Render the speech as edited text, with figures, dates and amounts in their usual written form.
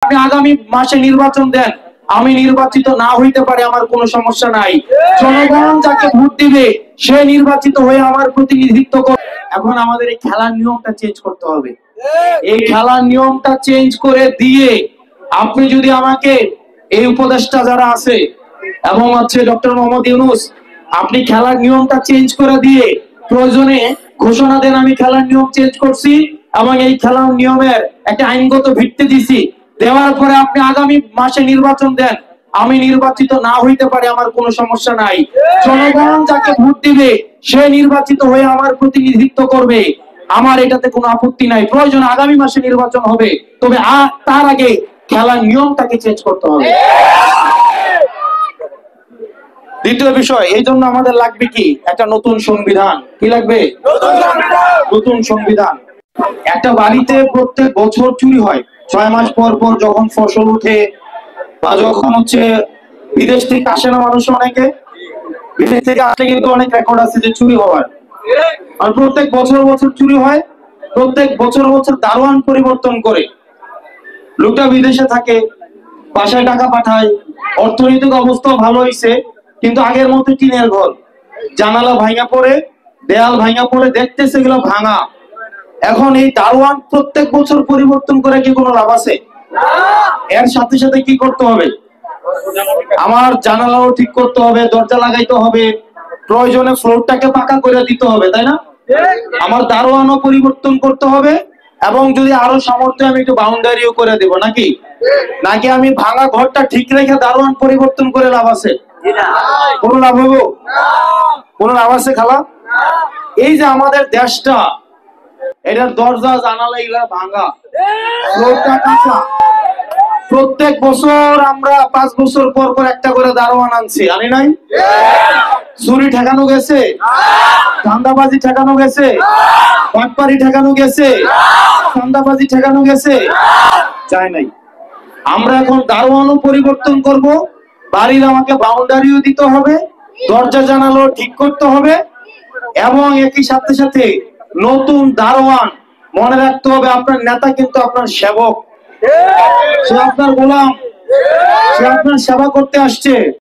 আপনি আগামী মাসে নির্বাচন দেন, আমি নির্বাচিত না হইতে পারে, আমার কোনো সমস্যা নাই। জনগণ যাকে ভোট দিবে সে নির্বাচিত হয়ে আমার প্রতিনিধিত্ব করে। এখন আমাদের এই খেলার নিয়মটা চেঞ্জ করতে হবে। এই খেলার নিয়মটা চেঞ্জ করে দিয়ে আপনি যদি আমাকে এই উপদেষ্টা যারা আছে এবং ডক্টর মোহাম্মদ ইউনূস, আপনি খেলার নিয়মটা চেঞ্জ করে দিয়ে প্রয়োজনে ঘোষণা দেন আমি খেলার নিয়ম চেঞ্জ করছি এবং এই খেলার নিয়মের একটা আইনগত ভিত্তি দিছি। দেওয়ার পরে আপনি আগামী মাসে নির্বাচন দেন, আমি নির্বাচিত না হইতে পারে, আমার কোনো সমস্যা নাই। জনগণ যাকে ভোট দিবে সে নির্বাচিত হয়ে আমার প্রতিনিধিত্ব করবে, আমার এটাতে কোনো আপত্তি নাই। প্রয়োজন আগামী মাসে নির্বাচন হবে, তবে তার আগে খেলার নিয়মটাকে চেঞ্জ করতে হবে। দ্বিতীয় বিষয়, এই জন্য আমাদের লাগবে কি একটা নতুন সংবিধান। কি লাগবে? নতুন সংবিধান। একটা বাড়িতে প্রত্যেক বছর চুরি হয়, 6 মাস পর পর যখন ফসল উঠে বা যখন বিদেশ থেকে আসে না মানুষ, অনেকে বিদেশ থেকে আসলে কিন্তু অনেক রেকর্ড আছে যে চুরি হওয়ার, আর প্রত্যেক বছর বছর চুরি হয়। প্রত্যেক বছর বছর দারোয়ান পরিবর্তন করে, লোকটা বিদেশে থাকে, বাসায় টাকা পাঠায়, অর্থনৈতিক অবস্থা ভালো হয়েছে, কিন্তু আগের মতো টিনের ঘর, জানালা ভাঙা পড়ে, দেয়াল ভাঙা পড়ে, দেখতেছে এগুলো ভাঙা। এখন এই দারোয়ান প্রত্যেক বছর পরিবর্তন করে কি কোনো লাভ আছে? এর সাথে সাথে কি করতে হবে? আমার জানালাও ঠিক করতে হবে, দরজা লাগাইতে হবে, প্রয়োজনে ফ্লোরটাকে পাকা করে দিতে হবে, তাই না? আমার দারোয়ানও পরিবর্তন করতে হবে, এবং যদি আরো সামর্থ্য আমি একটু বাউন্ডারিও করে দেব। নাকি নাকি আমি ভাঙা ঘরটা ঠিক রেখে দারোয়ান পরিবর্তন করে লাভ আছে? কোনো লাভ হবো? কোনো লাভ আছে খালা? এই যে আমাদের দেশটা, এটার দরজা জানালা এগুলা ভাঙা, ফ্লোরটা কাঁচা, প্রত্যেক বছর আমরা 5 বছর পর পর একটা করে দারোয়ান আনছি, আনি নাই? চুরি ঠেকানো গেছে, ধান্দাবাজি ঠেকানো গেছে, বাটপারি ঠেকানো গেছে, ধান্দাবাজি ঠেকানো গেছে, যায় নাই। আমরা এখন দারোয়ানও পরিবর্তন করব, বাড়ির আমাকে বাউন্ডারিও দিতে হবে, দরজা জানালো ঠিক করতে হবে, এবং একই সাথে সাথে নতুন দারোয়ান। মনে রাখতে হবে আপনার নেতা কিন্তু আপনার সেবক, সে আপনার গোলাম, সে আপনার সেবা করতে আসছে।